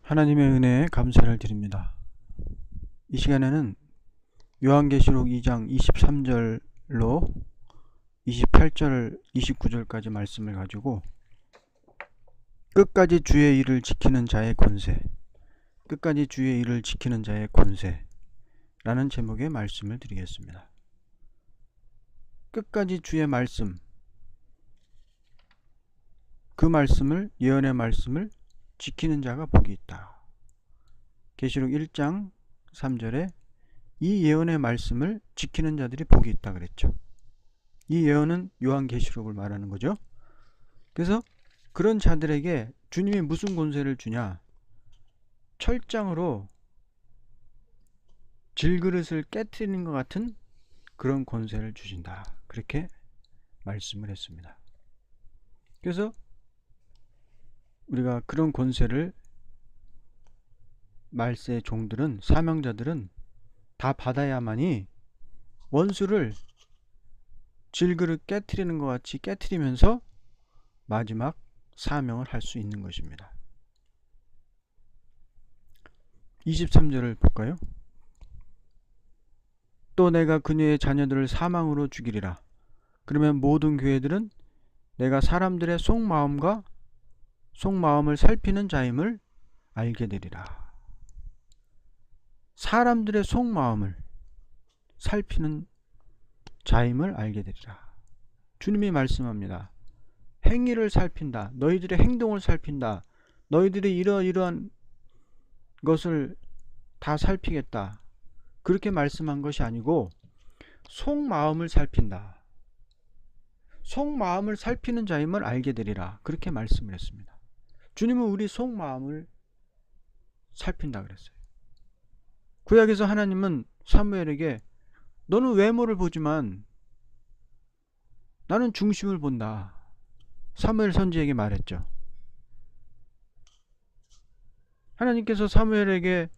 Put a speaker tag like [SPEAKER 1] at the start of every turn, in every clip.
[SPEAKER 1] 하나님의 은혜에 감사를 드립니다. 이 시간에는 요한계시록 2장 23절로 28절 29절까지 말씀을 가지고 끝까지 주의 일을 지키는 자의 권세, 끝까지 주의 일을 지키는 자의 권세라는 제목의 말씀을 드리겠습니다. 끝까지 주의 말씀, 그 말씀을, 예언의 말씀을 지키는 자가 복이 있다. 계시록 1장 3절에 이 예언의 말씀을 지키는 자들이 복이 있다 그랬죠. 이 예언은 요한계시록을 말하는 거죠. 그래서 그런 자들에게 주님이 무슨 권세를 주냐? 철장으로 질그릇을 깨트리는 것 같은 그런 권세를 주신다. 그렇게 말씀을 했습니다. 그래서 우리가 그런 권세를 말세의 종들은, 사명자들은 다 받아야만이 원수를 질그릇 깨트리는 것 같이 깨트리면서 마지막 사명을 할 수 있는 것입니다. 23절을 볼까요? 또 내가 그녀의 자녀들을 사망으로 죽이리라. 그러면 모든 교회들은 내가 사람들의 속마음을 살피는 자임을 알게 되리라. 사람들의 속마음을 살피는 자임을 알게 되리라. 주님이 말씀합니다. 행위를 살핀다. 너희들의 행동을 살핀다. 너희들이 이러이러한 것을 다 살피겠다. 그렇게 말씀한 것이 아니고 속마음을 살핀다. 속마음을 살피는 자임을 알게 되리라. 그렇게 말씀을 했습니다. 주님은 우리 속마음을 살핀다 그랬어요. 구약에서 하나님은 사무엘에게 너는 외모를 보지만 나는 중심을 본다. 사무엘 선지에게 말했죠. 하나님께서 사무엘에게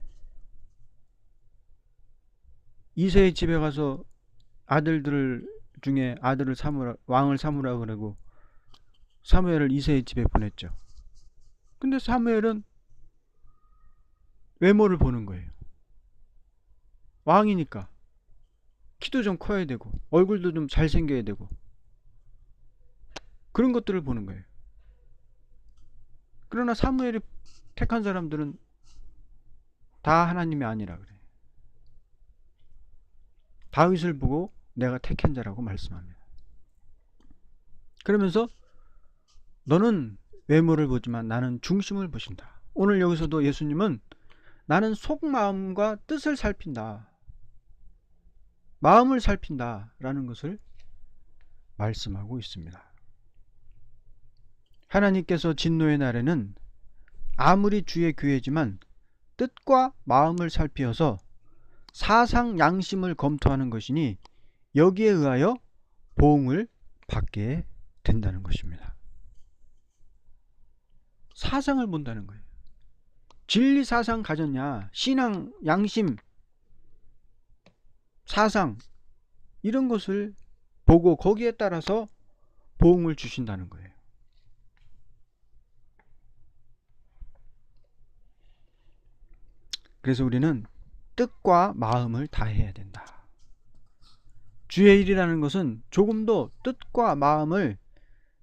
[SPEAKER 1] 이새의 집에 가서 아들들 중에 아들을 삼으라, 왕을 삼으라 그러고 사무엘을 이새의 집에 보냈죠. 근데 사무엘은 외모를 보는 거예요. 왕이니까 키도 좀 커야 되고 얼굴도 좀 잘생겨야 되고 그런 것들을 보는 거예요. 그러나 사무엘이 택한 사람들은 다 하나님이 아니라 그래요. 다윗을 보고 내가 택한 자라고 말씀합니다. 그러면서 너는 외모를 보지만 나는 중심을 보신다. 오늘 여기서도 예수님은 나는 속마음과 뜻을 살핀다. 마음을 살핀다 라는 것을 말씀하고 있습니다. 하나님께서 진노의 날에는 아무리 주의 교회지만 뜻과 마음을 살피어서 사상 양심을 검토하는 것이니 여기에 의하여 보응을 받게 된다는 것입니다. 사상을 본다는 거예요. 진리 사상 가졌냐, 신앙, 양심, 사상 이런 것을 보고 거기에 따라서 보응을 주신다는 거예요. 그래서 우리는 뜻과 마음을 다해야 된다. 주의 일이라는 것은 조금도 뜻과 마음을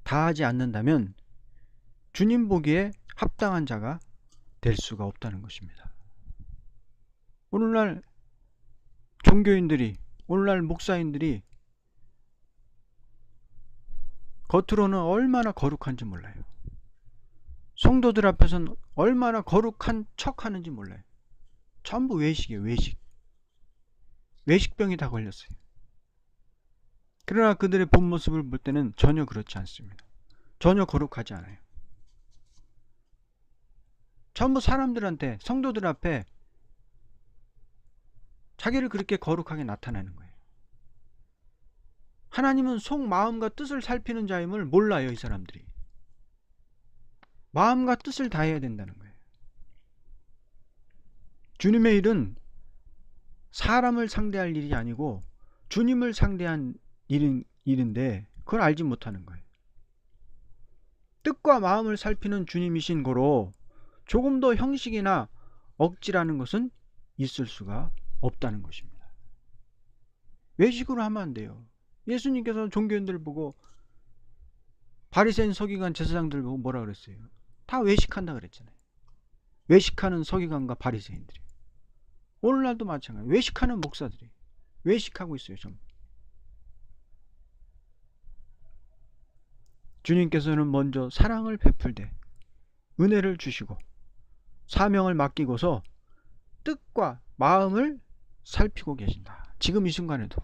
[SPEAKER 1] 다하지 않는다면 주님 보기에 합당한 자가 될 수가 없다는 것입니다. 오늘날 종교인들이, 오늘날 목사인들이 겉으로는 얼마나 거룩한지 몰라요. 성도들 앞에서는 얼마나 거룩한 척 하는지 몰라요. 전부 외식이에요. 외식병이 다 걸렸어요. 그러나 그들의 본 모습을 볼 때는 전혀 그렇지 않습니다. 전혀 거룩하지 않아요. 전부 사람들한테, 성도들 앞에 자기를 그렇게 거룩하게 나타내는 거예요. 하나님은 속마음과 뜻을 살피는 자임을 몰라요. 이 사람들이. 마음과 뜻을 다해야 된다는 거예요. 주님의 일은 사람을 상대할 일이 아니고 주님을 상대한 일인데 그걸 알지 못하는 거예요. 뜻과 마음을 살피는 주님이신 거로 조금 더 형식이나 억지라는 것은 있을 수가 없다는 것입니다. 외식으로 하면 안 돼요. 예수님께서 종교인들 보고, 바리새인 서기관 제사장들 보고 뭐라 그랬어요? 다 외식한다 그랬잖아요. 외식하는 서기관과 바리새인들이. 오늘날도 마찬가지. 외식하는 목사들이 외식하고 있어요. 좀. 주님께서는 먼저 사랑을 베풀되 은혜를 주시고 사명을 맡기고서 뜻과 마음을 살피고 계신다. 지금 이 순간에도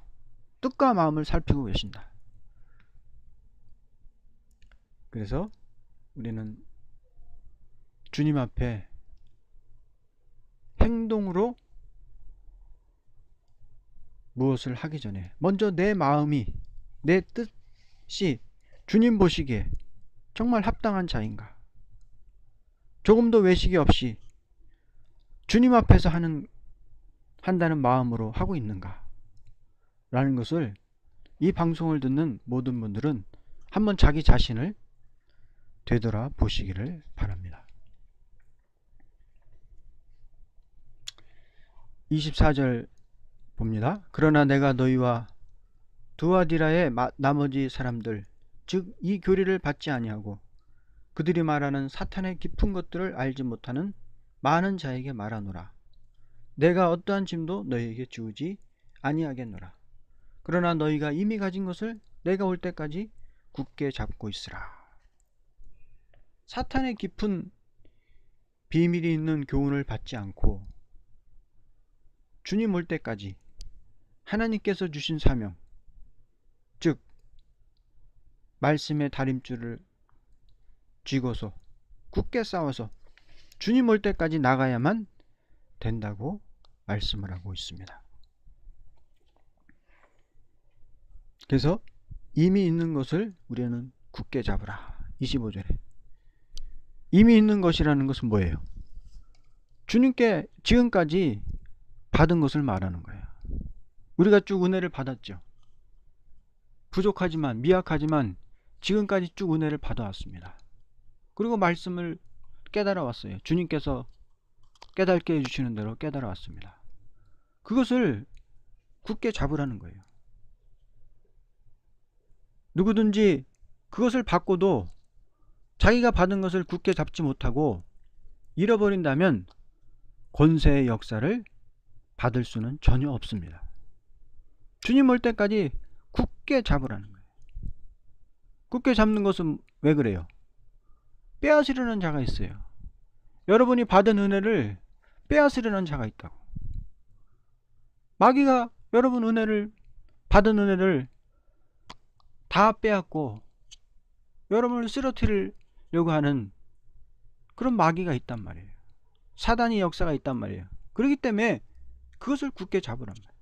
[SPEAKER 1] 뜻과 마음을 살피고 계신다. 그래서 우리는 주님 앞에 행동으로 무엇을 하기 전에 먼저 내 마음이, 내 뜻이 주님 보시기에 정말 합당한 자인가, 조금도 외식이 없이 주님 앞에서 한다는 마음으로 하고 있는가 라는 것을 이 방송을 듣는 모든 분들은 한번 자기 자신을 되돌아 보시기를 바랍니다. 24절 봅니다. 그러나 내가 너희와 두아디라의 나머지 사람들, 즉 이 교리를 받지 아니하고 그들이 말하는 사탄의 깊은 것들을 알지 못하는 많은 자에게 말하노라. 내가 어떠한 짐도 너희에게 지우지 아니하겠노라. 그러나 너희가 이미 가진 것을 내가 올 때까지 굳게 잡고 있으라. 사탄의 깊은 비밀이 있는 교훈을 받지 않고 주님 올 때까지 하나님께서 주신 사명, 즉 말씀의 다림줄을 쥐고서 굳게 싸워서 주님 올 때까지 나가야만 된다고 말씀을 하고 있습니다. 그래서 이미 있는 것을 우리는 굳게 잡으라. 25절에 이미 있는 것이라는 것은 뭐예요? 주님께 지금까지 받은 것을 말하는 거예요. 우리가 쭉 은혜를 받았죠. 부족하지만, 미약하지만 지금까지 쭉 은혜를 받아왔습니다. 그리고 말씀을 깨달아 왔어요. 주님께서 깨닫게 해주시는 대로 깨달아 왔습니다. 그것을 굳게 잡으라는 거예요. 누구든지 그것을 받고도 자기가 받은 것을 굳게 잡지 못하고 잃어버린다면 권세의 역사를 받을 수는 전혀 없습니다. 주님 올 때까지 굳게 잡으라는 거예요. 굳게 잡는 것은 왜 그래요? 빼앗으려는 자가 있어요. 여러분이 받은 은혜를 빼앗으려는 자가 있다고. 마귀가 여러분 받은 은혜를 다 빼앗고 여러분을 쓰러뜨리려고 하는 그런 마귀가 있단 말이에요. 사단의 역사가 있단 말이에요. 그렇기 때문에 그것을 굳게 잡으란 말이에요.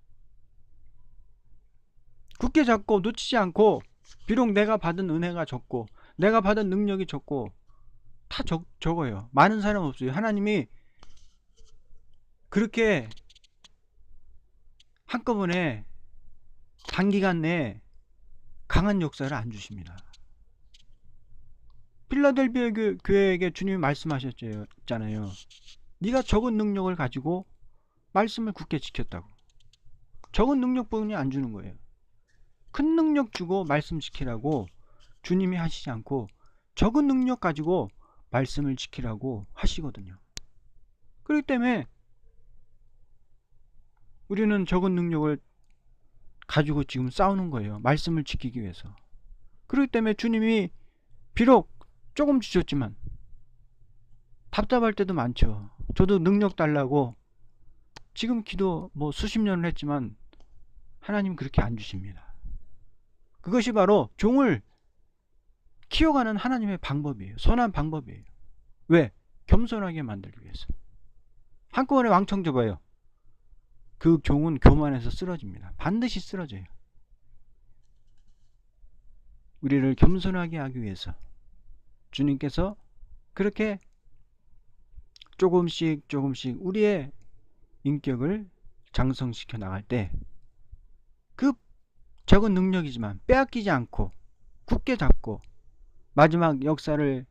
[SPEAKER 1] 굳게 잡고 놓치지 않고, 비록 내가 받은 은혜가 적고 내가 받은 능력이 적고 다 적어요. 많은 사람 없어요. 하나님이 그렇게 한꺼번에 단기간 내에 강한 역사를 안 주십니다. 필라델피아 교회에게 주님이 말씀하셨잖아요. 네가 적은 능력을 가지고 말씀을 굳게 지켰다고. 적은 능력뿐이 안 주는 거예요. 큰 능력 주고 말씀 지키라고 주님이 하시지 않고 적은 능력 가지고 말씀을 지키라고 하시거든요. 그렇기 때문에 우리는 적은 능력을 가지고 지금 싸우는 거예요. 말씀을 지키기 위해서. 그렇기 때문에 주님이 비록 조금 주셨지만 답답할 때도 많죠. 저도 능력 달라고 지금 기도 수십 년을 했지만 하나님 그렇게 안 주십니다. 그것이 바로 종을 키워가는 하나님의 방법이에요. 선한 방법이에요. 왜? 겸손하게 만들기 위해서. 한꺼번에 왕청 줘봐요. 그 종은 교만해서 쓰러집니다. 반드시 쓰러져요. 우리를 겸손하게 하기 위해서 주님께서 그렇게 조금씩 우리의 인격을 장성시켜 나갈 때 그 적은 능력이지만 빼앗기지 않고 굳게 잡고 마지막 역사를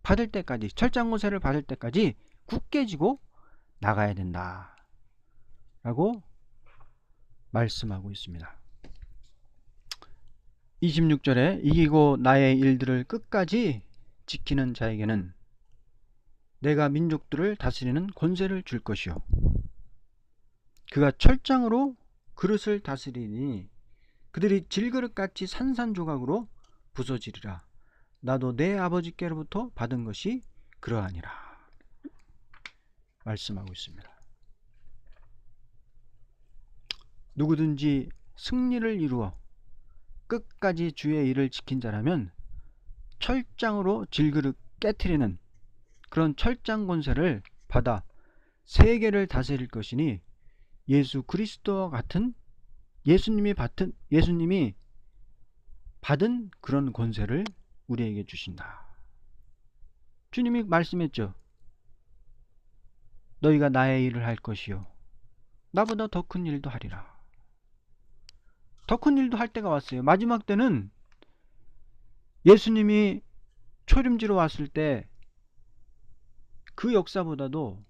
[SPEAKER 1] 받을 때까지, 철장고세를 받을 때까지 굳게 지고 나가야 된다 라고 말씀하고 있습니다. 26절에 이기고 나의 일들을 끝까지 지키는 자에게는 내가 민족들을 다스리는 권세를 줄 것이요 그가 철장으로 그릇을 다스리니 그들이 질그릇같이 산산조각으로 부서지리라. 나도 내 아버지께로부터 받은 것이 그러하니라 말씀하고 있습니다. 누구든지 승리를 이루어 끝까지 주의 일을 지킨 자라면 철장으로 질그릇 깨트리는 그런 철장 권세를 받아 세계를 다스릴 것이니 예수 그리스도와 같은 예수님이 받은 그런 권세를 우리에게 주신다. 주님이 말씀했죠. 너희가 나의 일을 할 것이요 나보다 더 큰 일도 하리라. 더 큰 일도 할 때가 왔어요. 마지막 때는 예수님이 초림지로 왔을 때 그 역사보다도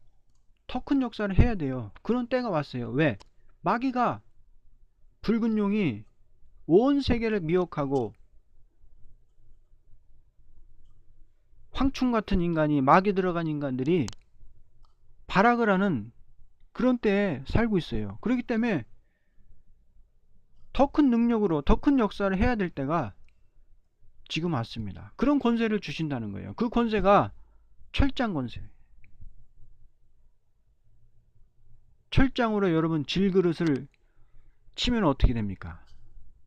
[SPEAKER 1] 더 큰 역사를 해야 돼요. 그런 때가 왔어요. 왜? 마귀가 붉은 용이 온 세계를 미혹하고 황충 같은 인간이 마귀 들어간 인간들이 발악을 하는 그런 때에 살고 있어요. 그렇기 때문에 더 큰 능력으로 더 큰 역사를 해야 될 때가 지금 왔습니다. 그런 권세를 주신다는 거예요. 그 권세가 철장 권세. 철장으로 여러분 질그릇을 치면 어떻게 됩니까?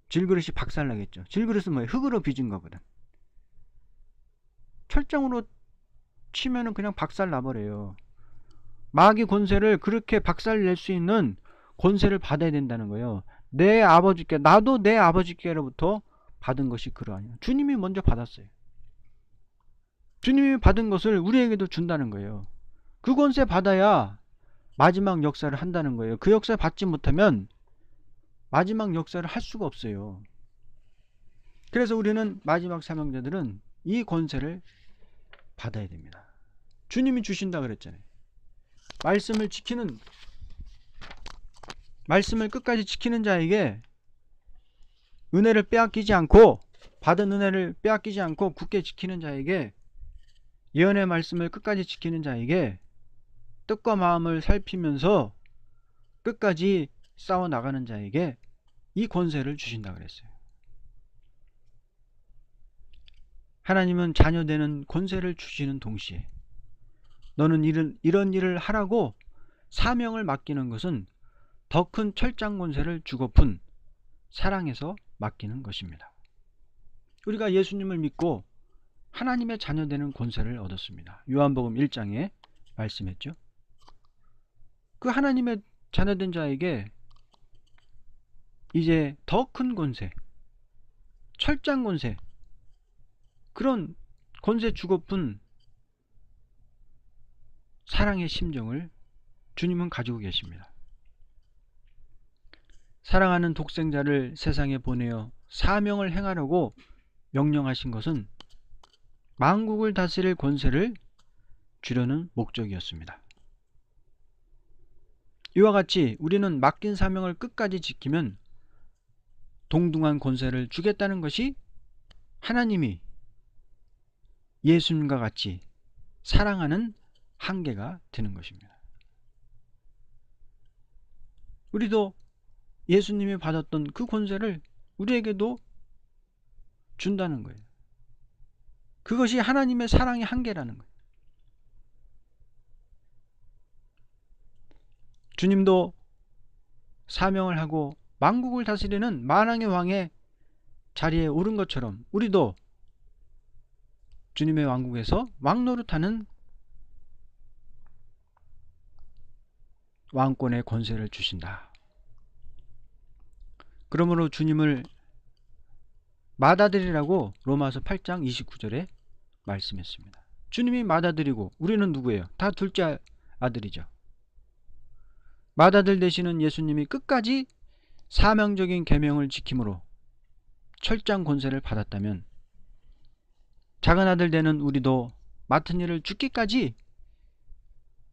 [SPEAKER 1] 질그릇이 박살나겠죠. 질그릇은 뭐예요? 흙으로 빚은 거거든. 철장으로 치면은 그냥 박살 나버려요. 마귀 권세를 그렇게 박살 낼 수 있는 권세를 받아야 된다는 거예요. 내 아버지께, 나도 내 아버지께로부터 받은 것이 그러하니라. 주님이 먼저 받았어요. 주님이 받은 것을 우리에게도 준다는 거예요. 그 권세 받아야 마지막 역사를 한다는 거예요. 그 역사를 받지 못하면 마지막 역사를 할 수가 없어요. 그래서 우리는 마지막 사명자들은 이 권세를 받아야 됩니다. 주님이 주신다 그랬잖아요. 말씀을 끝까지 지키는 자에게 은혜를 빼앗기지 않고 받은 은혜를 빼앗기지 않고 굳게 지키는 자에게 예언의 말씀을 끝까지 지키는 자에게 뜻과 마음을 살피면서 끝까지 싸워 나가는 자에게 이 권세를 주신다 그랬어요. 하나님은 자녀되는 권세를 주시는 동시에 너는 이런 일을 하라고 사명을 맡기는 것은 더 큰 철장 권세를 주고픈 사랑에서 맡기는 것입니다. 우리가 예수님을 믿고 하나님의 자녀되는 권세를 얻었습니다. 요한복음 1장에 말씀했죠. 그 하나님의 자녀된 자에게 이제 더 큰 권세, 철장 권세, 그런 권세 주고픈 사랑의 심정을 주님은 가지고 계십니다. 사랑하는 독생자를 세상에 보내어 사명을 행하려고 명령하신 것은 만국을 다스릴 권세를 주려는 목적이었습니다. 이와 같이 우리는 맡긴 사명을 끝까지 지키면 동등한 권세를 주겠다는 것이 하나님이 예수님과 같이 사랑하는 한계가 되는 것입니다. 우리도 예수님이 받았던 그 권세를 우리에게도 준다는 거예요. 그것이 하나님의 사랑의 한계라는 거예요. 주님도 사명을 하고 만국을 다스리는 만왕의 왕의 자리에 오른 것처럼 우리도 주님의 왕국에서 왕노릇하는 왕권의 권세를 주신다. 그러므로 주님을 맏아들이라고 로마서 8장 29절에 말씀했습니다. 주님이 맏아들이고 우리는 누구예요? 다 둘째 아들이죠. 맏아들 되시는 예수님이 끝까지 사명적인 계명을 지킴으로 철장 권세를 받았다면 작은 아들 되는 우리도 맡은 일을 죽기까지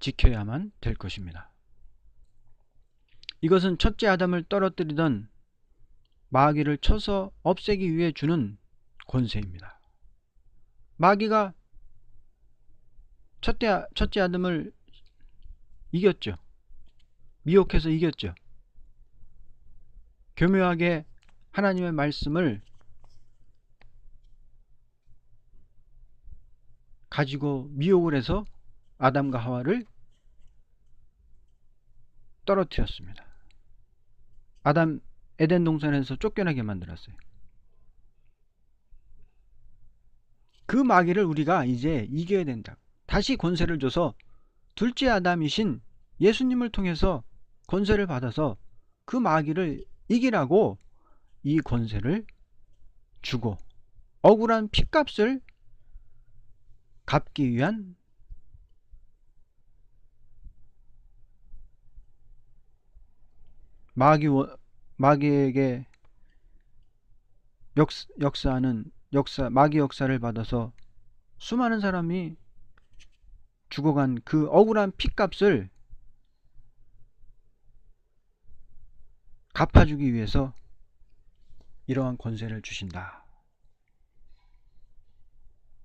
[SPEAKER 1] 지켜야만 될 것입니다. 이것은 첫째 아담을 떨어뜨리던 마귀를 쳐서 없애기 위해 주는 권세입니다. 마귀가 첫째 아담을 이겼죠. 미혹해서 이겼죠. 교묘하게 하나님의 말씀을 가지고 미혹을 해서 아담과 하와를 떨어뜨렸습니다. 아담 에덴 동산에서 쫓겨나게 만들었어요. 그 마귀를 우리가 이제 이겨야 된다. 다시 권세를 줘서 둘째 아담이신 예수님을 통해서 권세를 받아서 그 마귀를 이기라고 이 권세를 주고 억울한 핏값을 갚기 위한 마귀에게 마귀 역사를 받아서 수많은 사람이 죽어간 그 억울한 핏값을 갚아주기 위해서 이러한 권세를 주신다.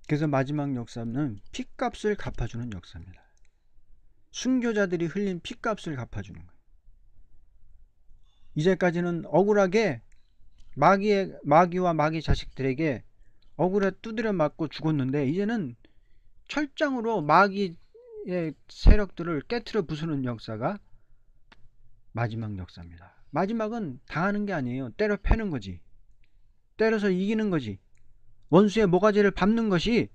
[SPEAKER 1] 그래서 마지막 역사는 핏값을 갚아주는 역사입니다. 순교자들이 흘린 핏값을 갚아주는 거예요. 이제까지는 억울하게 마귀와 마귀 자식들에게 억울에 두드려 맞고 죽었는데, 이제는 철장으로 마귀의 세력들을 깨트려 부수는 역사가 마지막 역사입니다. 마지막은 당하는 게 아니에요. 때려 패는 거지. 때려서 이기는 거지. 원수의 모가지를 밟는 것이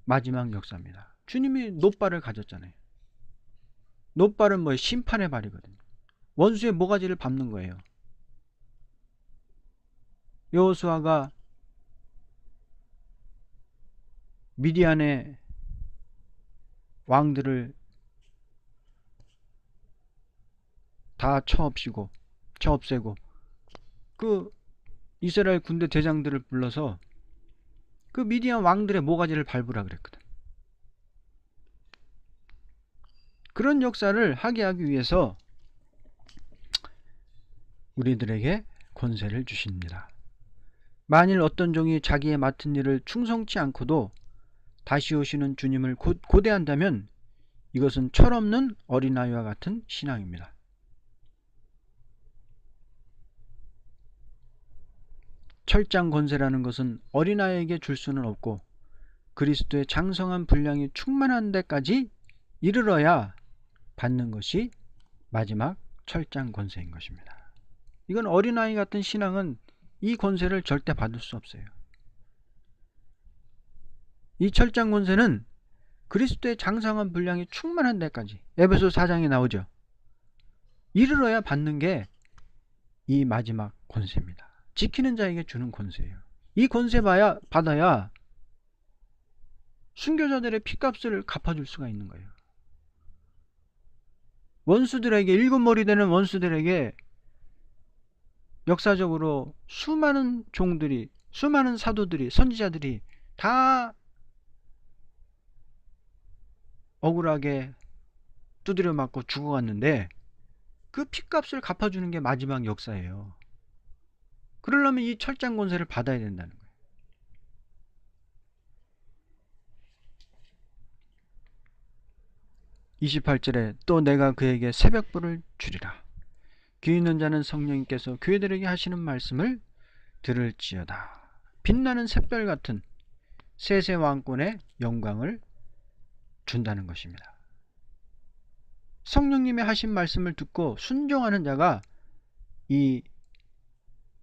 [SPEAKER 1] 마지막 역사입니다. 주님이 놋발을 가졌잖아요. 놋발은 뭐예요? 심판의 발이거든요. 원수의 모가지를 밟는 거예요. 여호수아가 미디안의 왕들을 다 쳐없애고 그 이스라엘 군대 대장들을 불러서 그 미디안 왕들의 모가지를 밟으라 그랬거든. 그런 역사를 하게 하기 위해서 우리들에게 권세를 주십니다. 만일 어떤 종이 자기의 맡은 일을 충성치 않고도 다시 오시는 주님을 고대한다면 이것은 철없는 어린아이와 같은 신앙입니다. 철장 권세라는 것은 어린아이에게 줄 수는 없고 그리스도의 장성한 분량이 충만한 데까지 이르러야 받는 것이 마지막 철장 권세인 것입니다. 이건 어린아이 같은 신앙은 이 권세를 절대 받을 수 없어요. 이 철장 권세는 그리스도의 장성한 분량이 충만한 데까지, 에베소 4장에 나오죠. 이르러야 받는 게 이 마지막 권세입니다. 지키는 자에게 주는 권세예요. 이 권세 받아야 순교자들의 핏값을 갚아줄 수가 있는 거예요. 원수들에게, 일곱 머리 되는 원수들에게 역사적으로 수많은 종들이, 수많은 사도들이, 선지자들이 다 억울하게 두드려 맞고 죽어갔는데 그 핏값을 갚아주는 게 마지막 역사예요. 그러려면 이 철장 권세를 받아야 된다는 거예요. (28절에) 또 내가 그에게 새벽불을 주리라. 귀 있는 자는 성령님께서 교회들에게 하시는 말씀을 들을지어다. 빛나는 샛별 같은 세세 왕권의 영광을 준다는 것입니다. 성령님의 하신 말씀을 듣고 순종하는 자가 이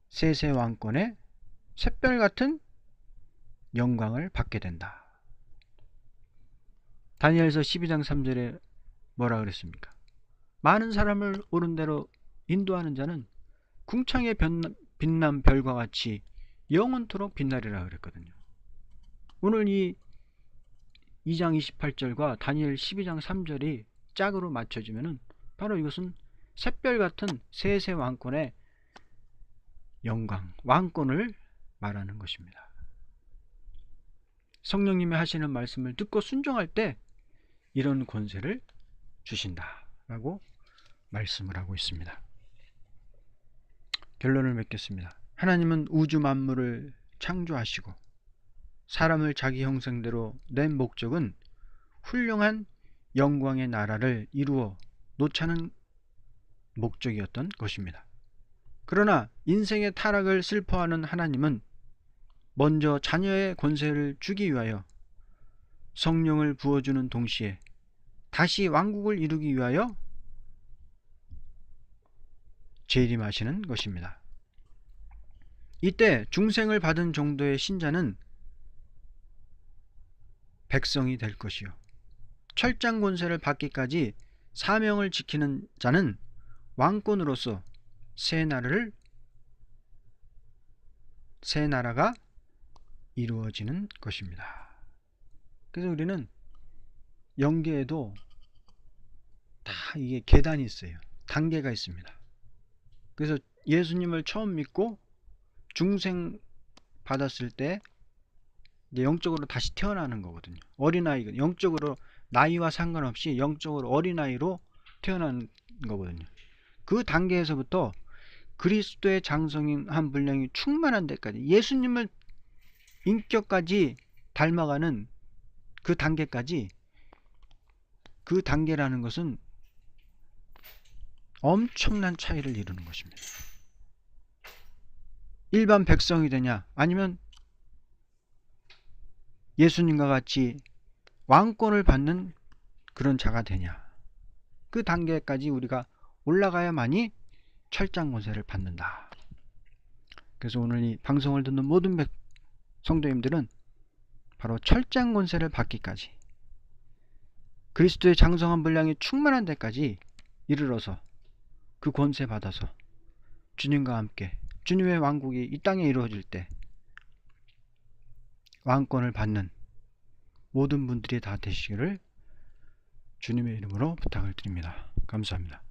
[SPEAKER 1] 세세 왕권의 샛별 같은 영광을 받게 된다. 다니엘서 12장 3절에 뭐라 그랬습니까? 많은 사람을 옳은 대로 인도하는 자는 궁창의 빛난 별과 같이 영원토록 빛나리라 그랬거든요. 오늘 이 2장 28절과 다니엘 12장 3절이 짝으로 맞춰지면은 바로 이것은 샛별 같은 세세 왕권의 영광, 왕권을 말하는 것입니다. 성령님이 하시는 말씀을 듣고 순종할 때 이런 권세를 주신다 라고 말씀을 하고 있습니다. 결론을 맺겠습니다. 하나님은 우주 만물을 창조하시고 사람을 자기 형상대로 낸 목적은 훌륭한 영광의 나라를 이루어 놓자는 목적이었던 것입니다. 그러나 인생의 타락을 슬퍼하는 하나님은 먼저 자녀의 권세를 주기 위하여 성령을 부어주는 동시에 다시 왕국을 이루기 위하여 재림하시는 것입니다. 이때 중생을 받은 정도의 신자는 백성이 될 것이요, 철장 권세를 받기까지 사명을 지키는 자는 왕권으로서 새 나라가 이루어지는 것입니다. 그래서 우리는 영계에도 다 이게 계단이 있어요. 단계가 있습니다. 그래서 예수님을 처음 믿고 중생 받았을 때 이제 영적으로 다시 태어나는 거거든요. 어린아이가 영적으로 나이와 상관없이 영적으로 어린아이로 태어나는 거거든요. 그 단계에서부터 그리스도의 장성한 분량이 충만한 데까지, 예수님을 인격까지 닮아가는 그 단계까지, 그 단계라는 것은 엄청난 차이를 이루는 것입니다. 일반 백성이 되냐, 아니면 예수님과 같이 왕권을 받는 그런 자가 되냐, 그 단계까지 우리가 올라가야만이 철장 권세를 받는다. 그래서 오늘 이 방송을 듣는 모든 성도님들은 바로 철장 권세를 받기까지, 그리스도의 장성한 분량이 충만한 데까지 이르러서 그 권세 받아서 주님과 함께 주님의 왕국이 이 땅에 이루어질 때 왕권을 받는 모든 분들이 다 되시기를 주님의 이름으로 부탁을 드립니다. 감사합니다.